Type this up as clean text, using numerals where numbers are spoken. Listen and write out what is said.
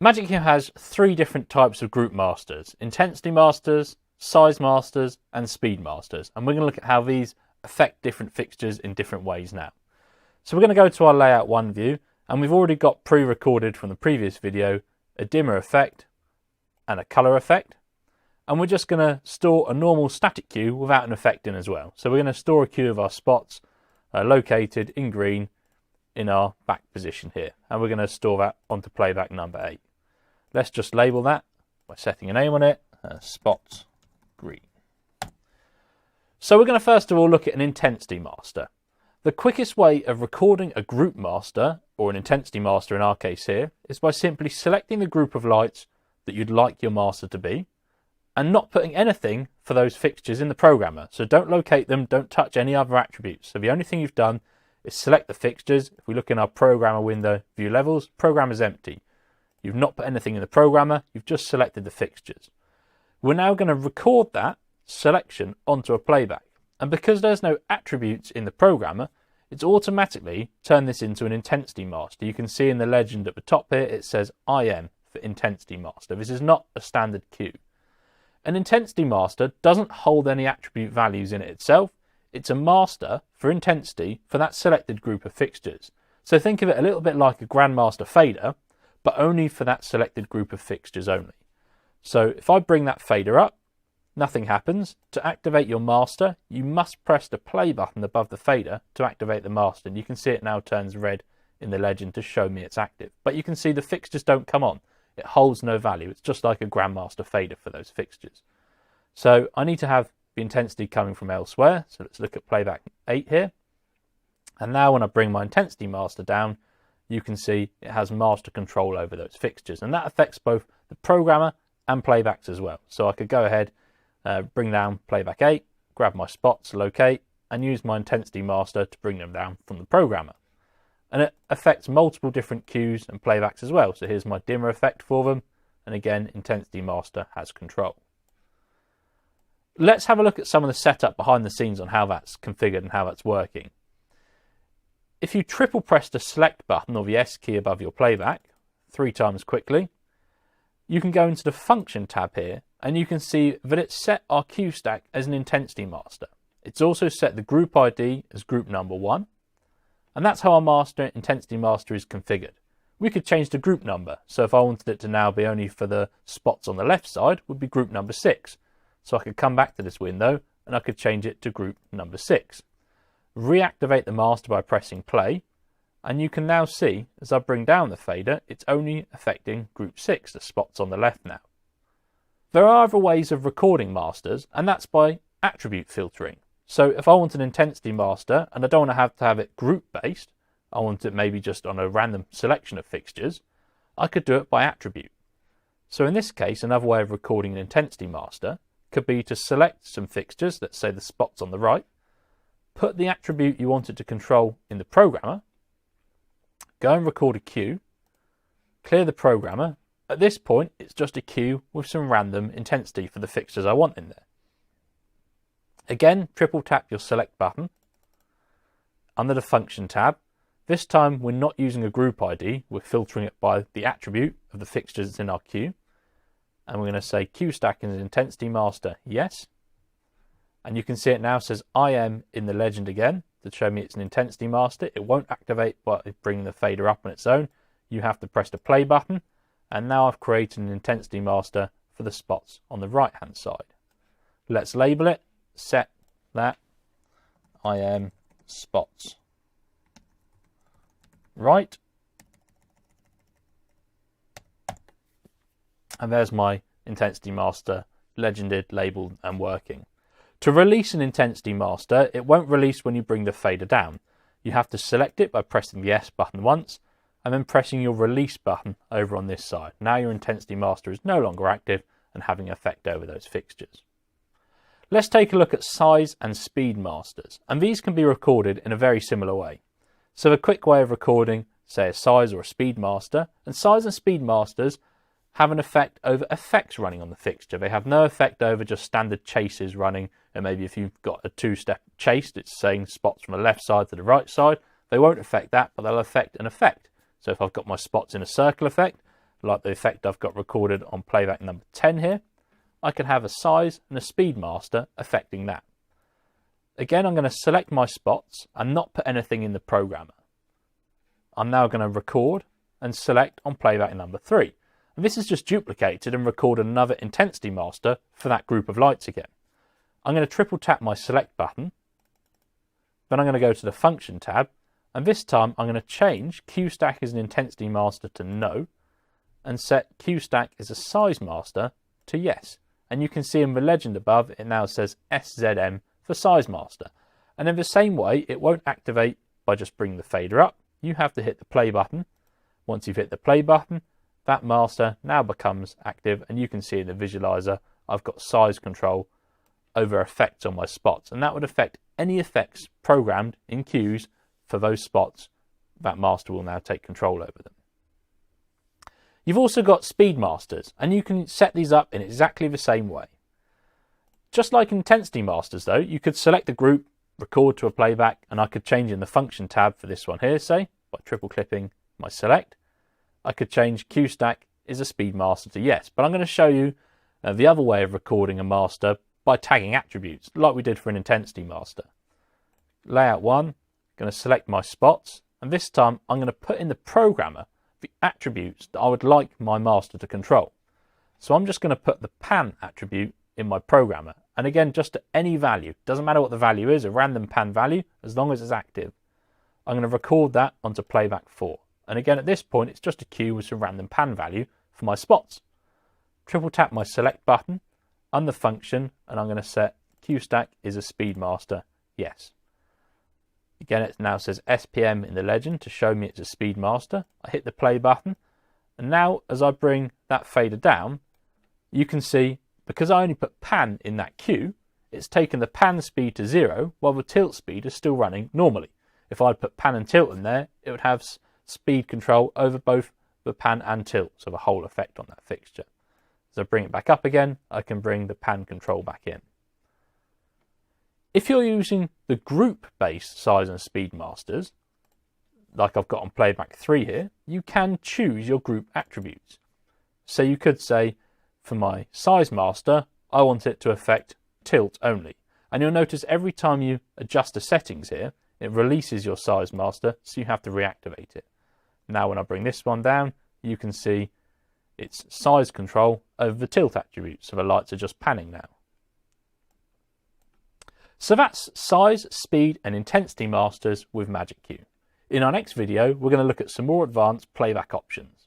MagicQ has three different types of group masters: intensity masters, size masters, and speed masters. And we're going to look at how these affect different fixtures in different ways now. So we're going to go to our layout 1 view, and we've already got pre-recorded from the previous video a dimmer effect and a color effect. And we're just going to store a normal static queue without an effect in as well. So we're going to store a queue of our spots located in green in our back position here. And we're going to store that onto playback number 8. Let's just label that by setting a name on it, spots green. So we're going to first of all look at an intensity master. The quickest way of recording a group master, or an intensity master in our case here, is by simply selecting the group of lights that you'd like your master to be, and not putting anything for those fixtures in the programmer. So don't locate them, don't touch any other attributes. So the only thing you've done is select the fixtures. If we look in our programmer window, view levels, programmer's empty. You've not put anything in the programmer, you've just selected the fixtures. We're now going to record that selection onto a playback. And because there's no attributes in the programmer, it's automatically turned this into an intensity master. You can see in the legend at the top here, it says IM for intensity master. This is not a standard queue. An intensity master doesn't hold any attribute values in it itself. It's a master for intensity for that selected group of fixtures. So think of it a little bit like a grandmaster fader, but only for that selected group of fixtures only. So if I bring that fader up, nothing happens. To activate your master, you must press the play button above the fader to activate the master. And you can see it now turns red in the legend to show me it's active. But you can see the fixtures don't come on. It holds no value. It's just like a grandmaster fader for those fixtures. So I need to have the intensity coming from elsewhere. So let's look at playback 8 here. And now when I bring my intensity master down, you can see it has master control over those fixtures. And that affects both the programmer and playbacks as well. So I could go ahead, bring down playback 8, grab my spots, locate, and use my intensity master to bring them down from the programmer. And it affects multiple different cues and playbacks as well. So here's my dimmer effect for them. And again, intensity master has control. Let's have a look at some of the setup behind the scenes on how that's configured and how that's working. If you triple press the select button or the S key above your playback 3 times quickly, you can go into the function tab here and you can see that it's set our queue stack as an intensity master. It's also set the group ID as group number 1. And that's how our master intensity master is configured. We could change the group number. So if I wanted it to now be only for the spots on the left side, would be group number 6. So I could come back to this window and I could change it to group number 6. Reactivate the master by pressing play. And you can now see, as I bring down the fader, it's only affecting group 6, the spots on the left now. There are other ways of recording masters, and that's by attribute filtering. So if I want an intensity master and I don't want to have it group based, I want it maybe just on a random selection of fixtures, I could do it by attribute. So in this case, another way of recording an intensity master could be to select some fixtures, let's say the spots on the right, put the attribute you wanted to control in the programmer, go and record a queue, clear the programmer. At this point, it's just a queue with some random intensity for the fixtures I want in there. Again, triple tap your select button under the function tab. This time we're not using a group ID, we're filtering it by the attribute of the fixtures in our queue. And we're going to say queue stack is intensity master, yes. And you can see it now says IM in the legend again to show me it's an intensity master. It won't activate by bringing the fader up on its own. You have to press the play button. And now I've created an intensity master for the spots on the right hand side. Let's label it. Set that IM spots right, and there's my intensity master legended, labeled and working. To release an intensity master, it won't release when you bring the fader down. You have to select it by pressing the S button once and then pressing your release button over on this side. Now your intensity master is no longer active and having effect over those fixtures. Let's take a look at size and speed masters, and these can be recorded in a very similar way. So a quick way of recording, say a size or a speed master, and size and speed masters have an effect over effects running on the fixture. They have no effect over just standard chases running, and maybe if you've got a 2-step chase, it's saying spots from the left side to the right side. They won't affect that, but they'll affect an effect. So if I've got my spots in a circle effect, like the effect I've got recorded on playback number 10 here, I can have a size and a speed master affecting that. Again, I'm going to select my spots and not put anything in the programmer. I'm now going to record and select on playback number 3. And this is just duplicated and recorded another intensity master for that group of lights again. I'm going to triple tap my select button. Then I'm going to go to the function tab. And this time I'm going to change QStack as an intensity master to no and set QStack as a size master to yes. And you can see in the legend above, it now says SZM for size master. And in the same way, it won't activate by just bringing the fader up. You have to hit the play button. Once you've hit the play button, that master now becomes active, and you can see in the visualizer, I've got size control over effects on my spots. And that would affect any effects programmed in cues for those spots. That master will now take control over them. You've also got speed masters, and you can set these up in exactly the same way. Just like intensity masters though, you could select a group, record to a playback, and I could change in the function tab for this one here, say, by triple clipping my select. I could change QStack is a speed master to yes, but I'm going to show you the other way of recording a master by tagging attributes, like we did for an intensity master. Layout 1, going to select my spots, and this time I'm going to put in the programmer the attributes that I would like my master to control. So I'm just going to put the pan attribute in my programmer, and again, just to any value, doesn't matter what the value is, a random pan value, as long as it's active. I'm going to record that onto playback 4. And again, at this point, it's just a cue with some random pan value for my spots. Triple tap my select button on the function, and I'm going to set QStack is a speed master, yes. Again, it now says SPM in the legend to show me it's a speed master. I hit the play button, and now as I bring that fader down, you can see, because I only put pan in that cue, it's taken the pan speed to 0, while the tilt speed is still running normally. If I'd put pan and tilt in there, it would have speed control over both the pan and tilt, so the whole effect on that fixture. As I bring it back up again, I can bring the pan control back in. If you're using the group-based size and speed masters, like I've got on playback 3 here, you can choose your group attributes. So you could say, for my size master, I want it to affect tilt only. And you'll notice every time you adjust the settings here, it releases your size master, so you have to reactivate it. Now when I bring this one down, you can see it's size control over the tilt attribute, so the lights are just panning now. So that's size, speed and intensity masters with MagicQ. In our next video, we're going to look at some more advanced playback options.